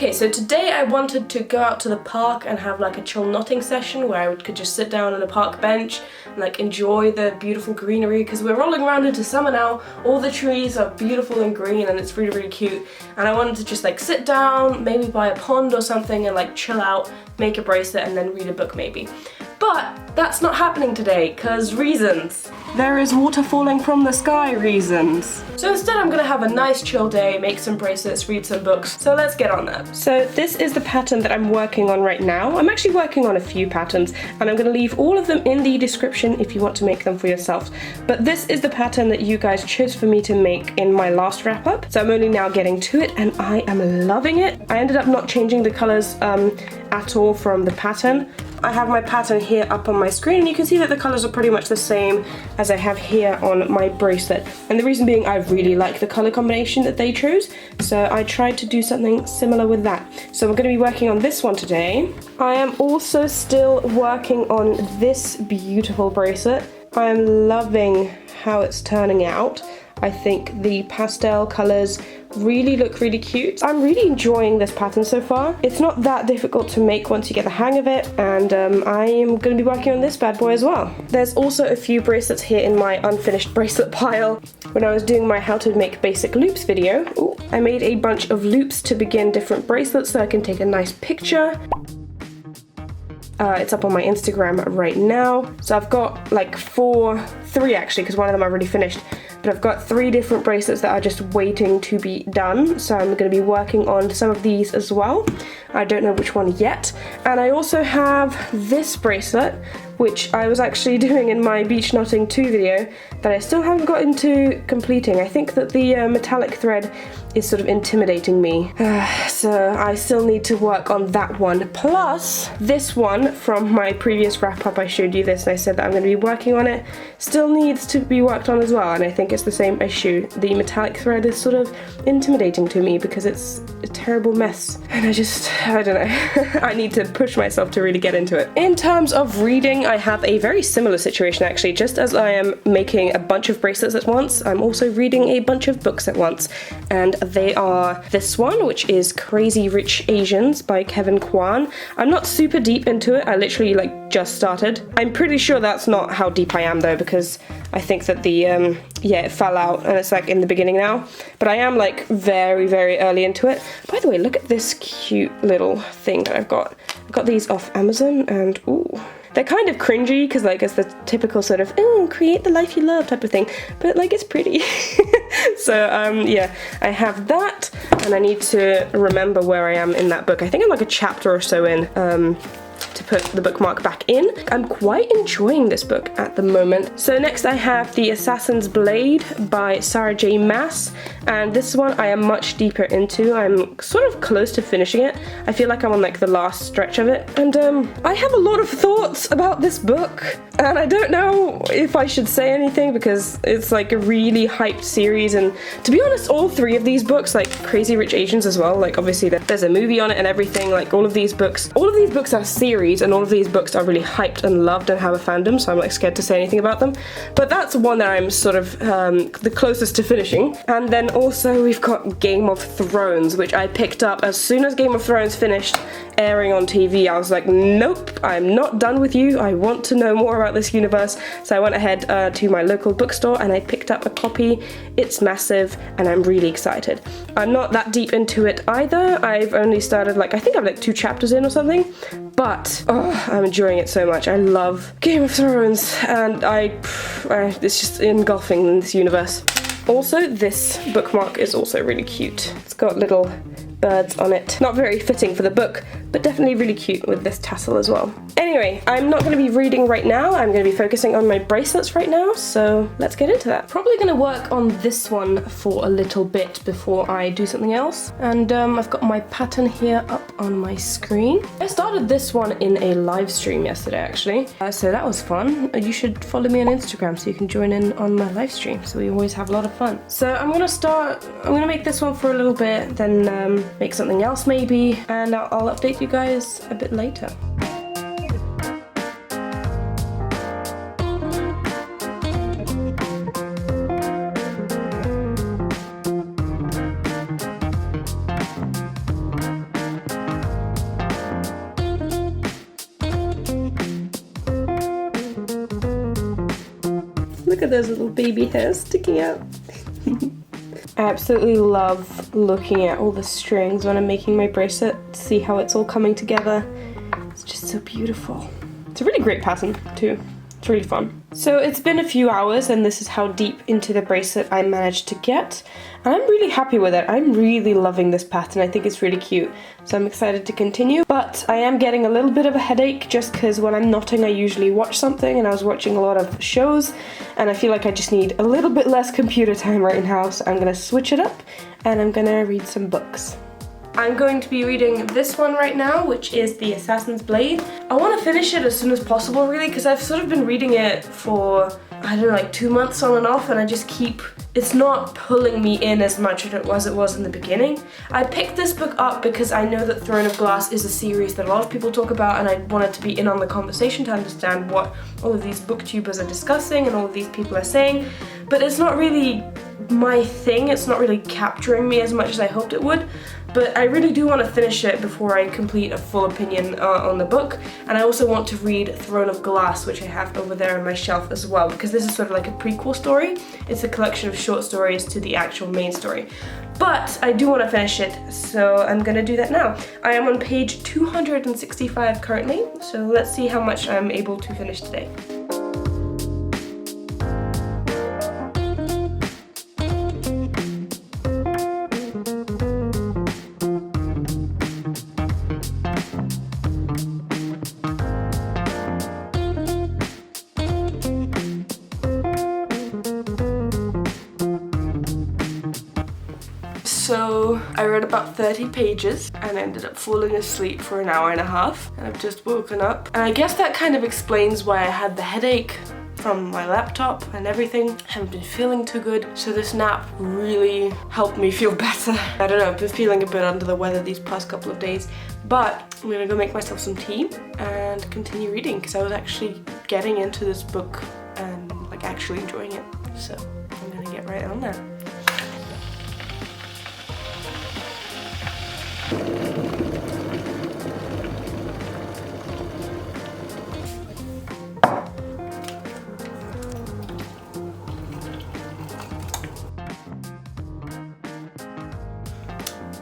Okay, so today I wanted to go out to the park and have like a chill knotting session where I could just sit down on a park bench and like enjoy the beautiful greenery, because we're rolling around into summer now. All the trees are beautiful and green and it's really, really cute. And I wanted to just like sit down, maybe by a pond or something and like chill out, make a bracelet and then read a book maybe. But that's not happening today, because reasons. There is water falling from the sky reasons. So instead I'm gonna have a nice chill day, make some bracelets, read some books. So let's get on that. So this is the pattern that I'm working on right now. I'm actually working on a few patterns and I'm gonna leave all of them in the description if you want to make them for yourself. But this is the pattern that you guys chose for me to make in my last wrap up. So I'm only now getting to it and I am loving it. I ended up not changing the colors at all from the pattern. I have my pattern here up on my screen and you can see that the colours are pretty much the same as I have here on my bracelet. And the reason being, I really like the colour combination that they chose, so I tried to do something similar with that. So we're going to be working on this one today. I am also still working on this beautiful bracelet. I am loving how it's turning out. I think the pastel colours really look really cute. I'm really enjoying this pattern so far. It's not that difficult to make once you get the hang of it, and I am going to be working on this bad boy as well. There's also a few bracelets here in my unfinished bracelet pile. When I was doing my how to make basic loops video, I made a bunch of loops to begin different bracelets so I can take a nice picture. It's up on my Instagram right now. So I've got like three actually, because one of them I already finished. But I've got 3 different bracelets that are just waiting to be done. So I'm going to be working on some of these as well. I don't know which one yet. And I also have this bracelet, which I was actually doing in my beach knotting 2 video that I still haven't gotten to completing. I think that the metallic thread is sort of intimidating me. So I still need to work on that one. Plus, this one from my previous wrap up, I showed you this and I said that I'm going to be working on it. Still needs to be worked on as well, and I think it's the same issue. The metallic thread is sort of intimidating to me because it's a terrible mess. And I don't know. I need to push myself to really get into it. In terms of reading, I have a very similar situation actually. Just as I am making a bunch of bracelets at once, I'm also reading a bunch of books at once. And they are this one, which is Crazy Rich Asians by Kevin Kwan. I'm not super deep into it. I literally like just started. I'm pretty sure that's not how deep I am though, because I think that the it fell out and it's like in the beginning now. But I am like very, very early into it. By the way, look at this cute little thing that I've got. I got these off Amazon and ooh. They're kind of cringy because like it's the typical sort of create the life you love type of thing, but like it's pretty. So yeah, I have that and I need to remember where I am in that book. I think I'm like a chapter or so in to put the bookmark back in. I'm quite enjoying this book at the moment. So next I have The Assassin's Blade by Sarah J. Maas, and this one I am much deeper into. I'm sort of close to finishing it. I feel like I'm on like the last stretch of it, and I have a lot of thoughts about this book and I don't know if I should say anything because it's like a really hyped series, and to be honest, all 3 of these books, like Crazy Rich Asians as well, like obviously there's a movie on it and everything, like all of these books are series and all of these books are really hyped and loved and have a fandom, so I'm like scared to say anything about them. But that's one that I'm sort of the closest to finishing. And then also we've got Game of Thrones, which I picked up as soon as Game of Thrones finished airing on TV. I was like, nope, I'm not done with you. I want to know more about this universe. So I went ahead to my local bookstore and I picked up a copy. It's massive and I'm really excited. I'm not that deep into it either. I've only started like, I think I'm like 2 chapters in or something, but I'm enjoying it so much. I love Game of Thrones and it's just engulfing in this universe. Also, this bookmark is also really cute. It's got little birds on it. Not very fitting for the book, but definitely really cute with this tassel as well. Anyway, I'm not going to be reading right now. I'm going to be focusing on my bracelets right now, so let's get into that. Probably going to work on this one for a little bit before I do something else. And I've got my pattern here up on my screen. I started this one in a live stream yesterday, actually. So that was fun. You should follow me on Instagram so you can join in on my live stream. So we always have a lot of fun. So I'm going to make this one for a little bit, then make something else maybe, and I'll update you guys a bit later. Look at those little baby hairs sticking out. I absolutely love looking at all the strings when I'm making my bracelet, see how it's all coming together. It's just so beautiful. It's a really great pattern too. It's really fun. So it's been a few hours and this is how deep into the bracelet I managed to get. And I'm really happy with it. I'm really loving this pattern. I think it's really cute. So I'm excited to continue. But I am getting a little bit of a headache just because when I'm knotting I usually watch something, and I was watching a lot of shows and I feel like I just need a little bit less computer time right now. So I'm gonna switch it up and I'm gonna read some books. I'm going to be reading this one right now, which is The Assassin's Blade. I want to finish it as soon as possible, really, because I've sort of been reading it for, I don't know, like 2 months on and off, and I just keep, it's not pulling me in as much as it was in the beginning. I picked this book up because I know that Throne of Glass is a series that a lot of people talk about, and I wanted to be in on the conversation to understand what all of these booktubers are discussing and all of these people are saying, but it's not really my thing. It's not really capturing me as much as I hoped it would. But I really do want to finish it before I complete a full opinion on the book. And I also want to read Throne of Glass, which I have over there on my shelf as well, because this is sort of like a prequel story. It's a collection of short stories to the actual main story. But I do want to finish it, so I'm gonna do that now. I am on page 265 currently, so let's see how much I'm able to finish today. So I read about 30 pages and ended up falling asleep for an hour and a half, and I've just woken up. And I guess that kind of explains why I had the headache from my laptop and everything. I haven't been feeling too good, so this nap really helped me feel better. I don't know, I've been feeling a bit under the weather these past couple of days, but I'm gonna go make myself some tea and continue reading, because I was actually getting into this book and like actually enjoying it. So I'm gonna get right on that.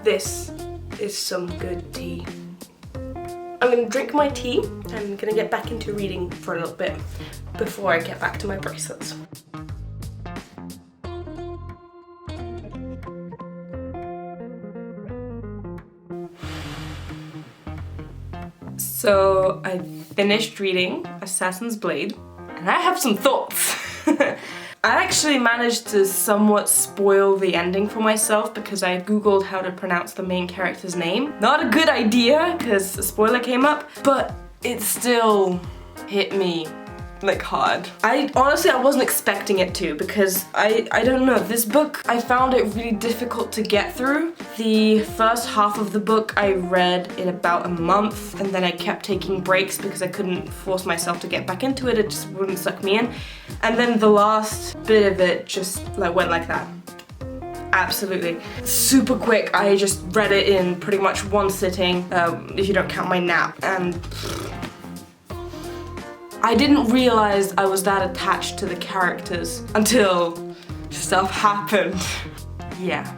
This is some good tea. I'm gonna drink my tea. I'm gonna get back into reading for a little bit before I get back to my bracelets. So I finished reading Assassin's Blade and I have some thoughts. I actually managed to somewhat spoil the ending for myself because I googled how to pronounce the main character's name. Not a good idea because a spoiler came up, but it still hit me like hard. I wasn't expecting it to, because I don't know, this book, I found it really difficult to get through. The first half of the book I read in about a month, and then I kept taking breaks because I couldn't force myself to get back into it. It just wouldn't suck me in. And then the last bit of it just like went like that. Absolutely. Super quick. I just read it in pretty much one sitting, if you don't count my nap, and I didn't realize I was that attached to the characters until stuff happened. Yeah.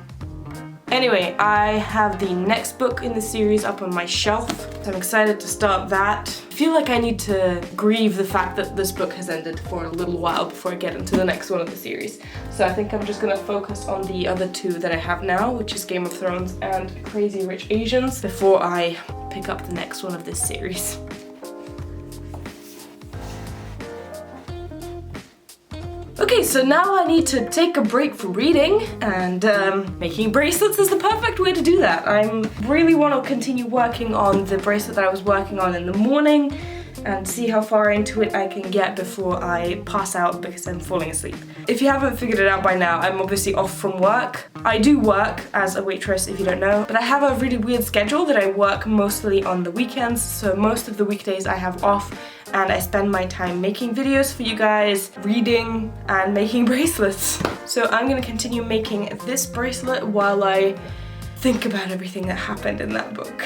Anyway, I have the next book in the series up on my shelf. I'm excited to start that. I feel like I need to grieve the fact that this book has ended for a little while before I get into the next one of the series. So I think I'm just gonna focus on the other two that I have now, which is Game of Thrones and Crazy Rich Asians, before I pick up the next one of this series. Okay, so now I need to take a break from reading, and making bracelets is the perfect way to do that. I really want to continue working on the bracelet that I was working on in the morning and see how far into it I can get before I pass out because I'm falling asleep. If you haven't figured it out by now, I'm obviously off from work. I do work as a waitress, if you don't know, but I have a really weird schedule that I work mostly on the weekends, so most of the weekdays I have off, and I spend my time making videos for you guys, reading, and making bracelets. So I'm gonna continue making this bracelet while I think about everything that happened in that book.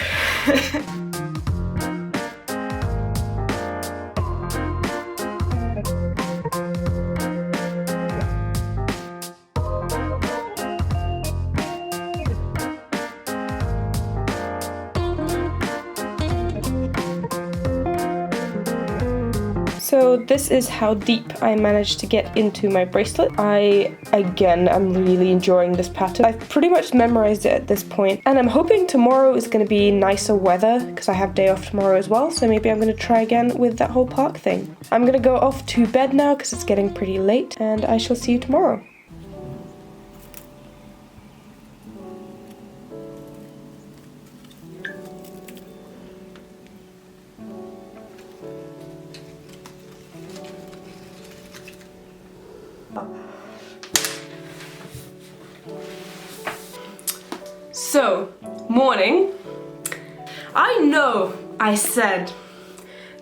So this is how deep I managed to get into my bracelet. I, again, am really enjoying this pattern. I've pretty much memorized it at this point, and I'm hoping tomorrow is going to be nicer weather because I have day off tomorrow as well, so maybe I'm going to try again with that whole park thing. I'm going to go off to bed now because it's getting pretty late, and I shall see you tomorrow. So, morning. I know I said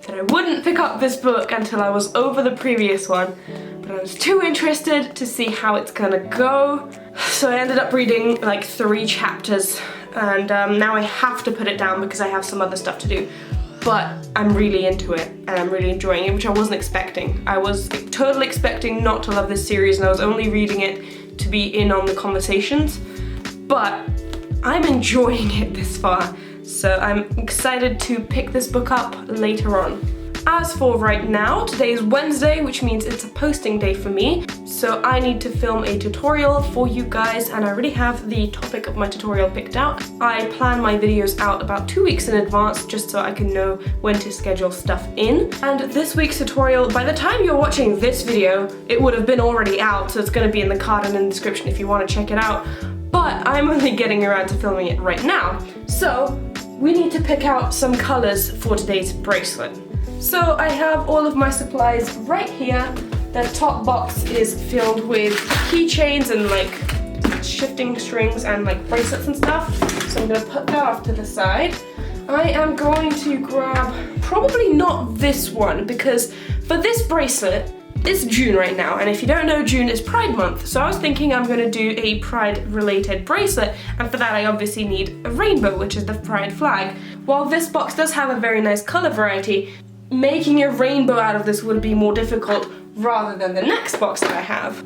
that I wouldn't pick up this book until I was over the previous one, but I was too interested to see how it's gonna go. So I ended up reading like 3 chapters, and now I have to put it down because I have some other stuff to do. But I'm really into it and I'm really enjoying it, which I wasn't expecting. I was totally expecting not to love this series, and I was only reading it to be in on the conversations, but I'm enjoying it this far, so I'm excited to pick this book up later on. As for right now, today is Wednesday, which means it's a posting day for me, so I need to film a tutorial for you guys, and I already have the topic of my tutorial picked out. I plan my videos out about 2 weeks in advance just so I can know when to schedule stuff in. And this week's tutorial, by the time you're watching this video, it would have been already out, so it's going to be in the card and in the description if you want to check it out. But I'm only getting around to filming it right now. So we need to pick out some colors for today's bracelet. So I have all of my supplies right here. The top box is filled with keychains and like shifting strings and like bracelets and stuff. So I'm gonna put that off to the side. I am going to grab probably not this one, because for this bracelet, it's June right now, and if you don't know, June is Pride Month, so I was thinking I'm going to do a Pride-related bracelet, and for that I obviously need a rainbow, which is the Pride flag. While this box does have a very nice colour variety, making a rainbow out of this would be more difficult rather than the next box that I have,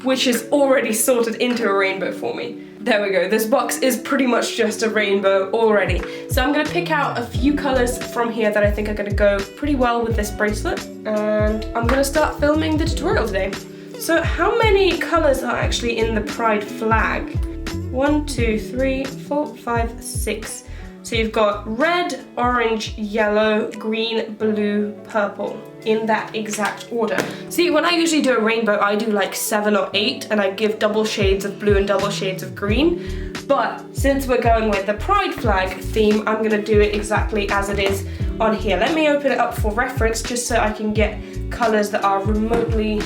which is already sorted into a rainbow for me. There we go, this box is pretty much just a rainbow already. So I'm gonna pick out a few colors from here that I think are gonna go pretty well with this bracelet, and I'm gonna start filming the tutorial today. So how many colors are actually in the Pride flag? 1, 2, 3, 4, 5, 6. So you've got red, orange, yellow, green, blue, purple, in that exact order. See, when I usually do a rainbow, I do like 7 or 8, and I give double shades of blue and double shades of green. But since we're going with the Pride flag theme, I'm gonna do it exactly as it is on here. Let me open it up for reference, just so I can get colors that are remotely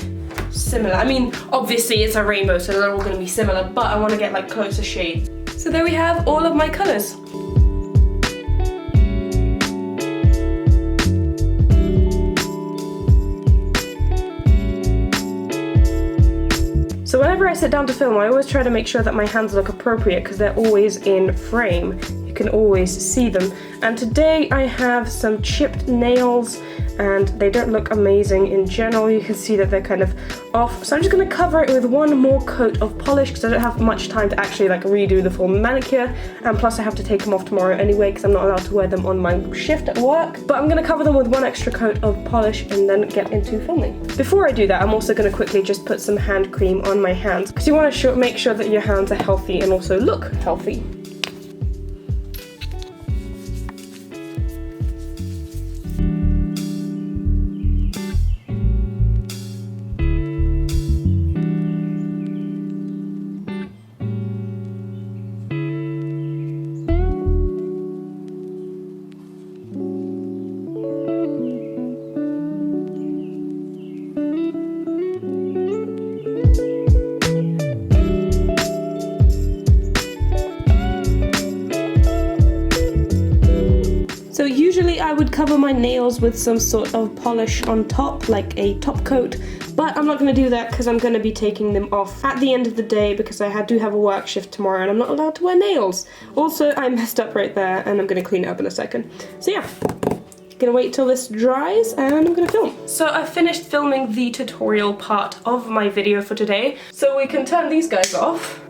similar. I mean, obviously it's a rainbow, so they're all gonna be similar, but I wanna get like closer shades. So there we have all of my colors. So whenever I sit down to film, I always try to make sure that my hands look appropriate because they're always in frame. You can always see them. And today I have some chipped nails, and they don't look amazing in general. You can see that they're kind of off. So I'm just going to cover it with one more coat of polish because I don't have much time to actually like redo the full manicure, and plus I have to take them off tomorrow anyway because I'm not allowed to wear them on my shift at work. But I'm going to cover them with one extra coat of polish and then get into filming. Before I do that, I'm also going to quickly just put some hand cream on my hands because you want to make sure that your hands are healthy and also look healthy. So usually I would cover my nails with some sort of polish on top, like a top coat, but I'm not going to do that because I'm going to be taking them off at the end of the day because I do have a work shift tomorrow and I'm not allowed to wear nails. Also, I messed up right there and I'm going to clean it up in a second. So yeah, gonna wait till this dries and I'm gonna film. So I finished filming the tutorial part of my video for today, so we can turn these guys off.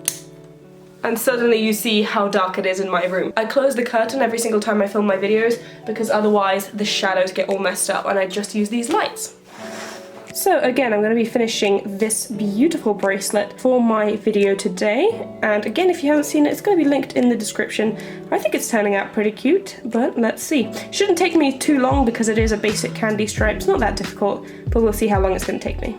And suddenly you see how dark it is in my room. I close the curtain every single time I film my videos because otherwise the shadows get all messed up, and I just use these lights. So again, I'm going to be finishing this beautiful bracelet for my video today. And again, if you haven't seen it, it's going to be linked in the description. I think it's turning out pretty cute, but let's see. Shouldn't take me too long because it is a basic candy stripe. It's not that difficult, but we'll see how long it's going to take me.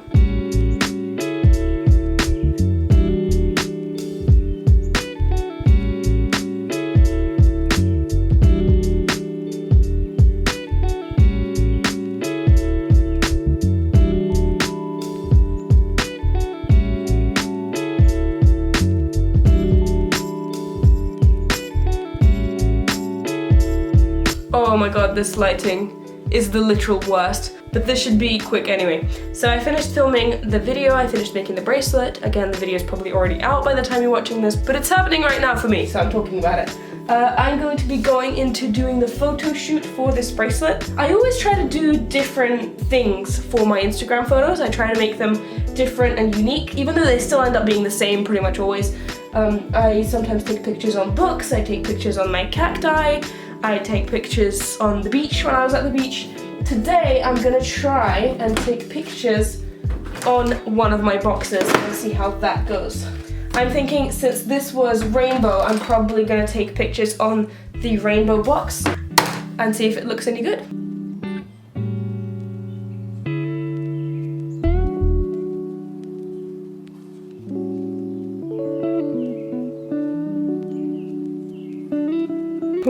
Oh my god, this lighting is the literal worst, but this should be quick anyway. So I finished filming the video, I finished making the bracelet. Again, the video is probably already out by the time you're watching this, but it's happening right now for me, so I'm talking about it. I'm going to be going into doing the photo shoot for this bracelet. I always try to do different things for my Instagram photos. I try to make them different and unique, even though they still end up being the same pretty much always. I sometimes take pictures on books, I take pictures on my cacti, I take pictures on the beach when I was at the beach. Today I'm gonna try and take pictures on one of my boxes and see how that goes. I'm thinking since this was rainbow, I'm probably gonna take pictures on the rainbow box and see if it looks any good.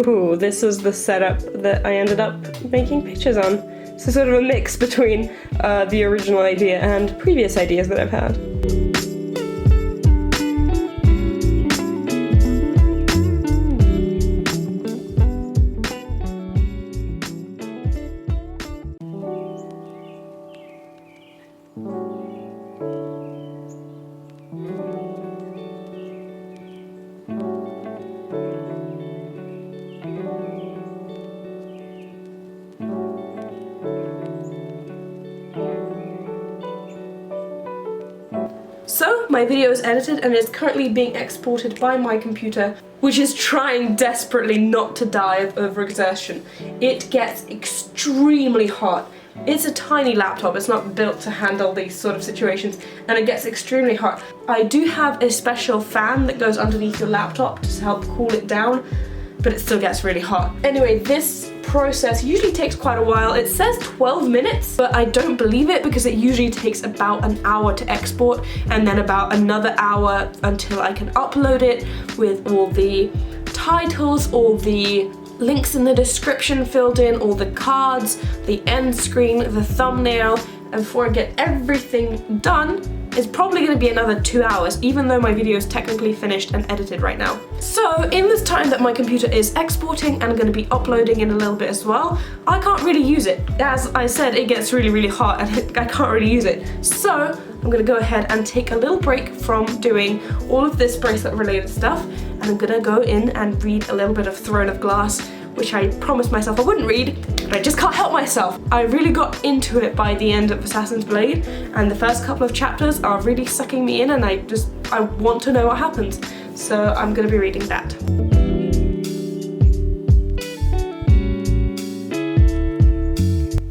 Ooh, this is the setup that I ended up making pictures on. So sort of a mix between the original idea and previous ideas that I've had. So my video is edited and is currently being exported by my computer, which is trying desperately not to die of overexertion. It gets extremely hot. It's a tiny laptop, it's not built to handle these sort of situations, and it gets extremely hot. I do have a special fan that goes underneath your laptop to help cool it down, but it still gets really hot. Anyway, this process usually takes quite a while. It says 12 minutes, but I don't believe it because it usually takes about an hour to export and then about another hour until I can upload it with all the titles, all the links in the description filled in, all the cards, the end screen, the thumbnail, and before I get everything done, it's probably going to be another 2 hours, even though my video is technically finished and edited right now. So in this time that my computer is exporting and I'm going to be uploading in a little bit as well, I can't really use it. As I said, it gets really, really hot and I can't really use it. So I'm going to go ahead and take a little break from doing all of this bracelet related stuff, and I'm going to go in and read a little bit of Throne of Glass, which I promised myself I wouldn't read, but I just can't help myself. I really got into it by the end of Assassin's Blade, and the first couple of chapters are really sucking me in, and I want to know what happens. So I'm gonna be reading that.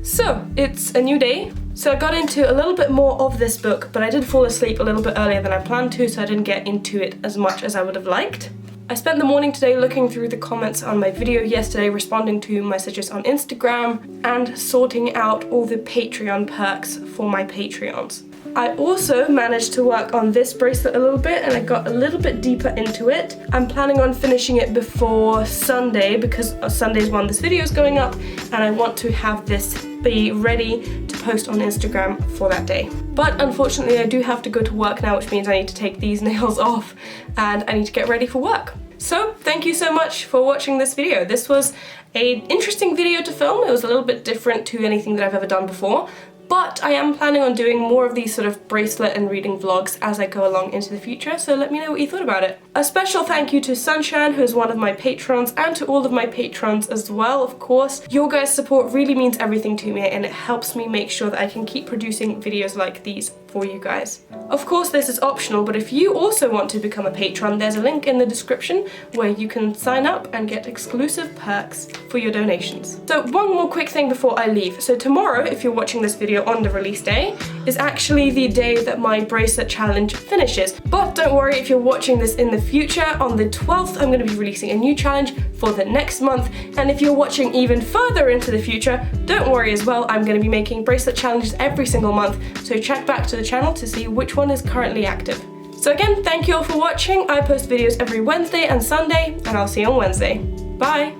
So it's a new day. So I got into a little bit more of this book, but I did fall asleep a little bit earlier than I planned to, so I didn't get into it as much as I would have liked. I spent the morning today looking through the comments on my video yesterday, responding to messages on Instagram, and sorting out all the Patreon perks for my Patreons. I also managed to work on this bracelet a little bit, and I got a little bit deeper into it. I'm planning on finishing it before Sunday because Sunday is when this video is going up, and I want to have this be ready to post on Instagram for that day. But unfortunately I do have to go to work now, which means I need to take these nails off and I need to get ready for work. So thank you so much for watching this video. This was an interesting video to film. It was a little bit different to anything that I've ever done before, but I am planning on doing more of these sort of bracelet and reading vlogs as I go along into the future, so let me know what you thought about it. A special thank you to Sunshine, who is one of my patrons, and to all of my patrons as well, of course. Your guys' support really means everything to me, and it helps me make sure that I can keep producing videos like these for you guys. Of course, this is optional, but if you also want to become a patron, there's a link in the description where you can sign up and get exclusive perks for your donations. So one more quick thing before I leave. So tomorrow, if you're watching this video on the release day, is actually the day that my bracelet challenge finishes. But don't worry, if you're watching this in the future, on the 12th I'm going to be releasing a new challenge for the next month. And if you're watching even further into the future, don't worry as well, I'm going to be making bracelet challenges every single month, so check back to the channel to see which one is currently active. So again, thank you all for watching. I post videos every Wednesday and Sunday, and I'll see you on Wednesday. Bye!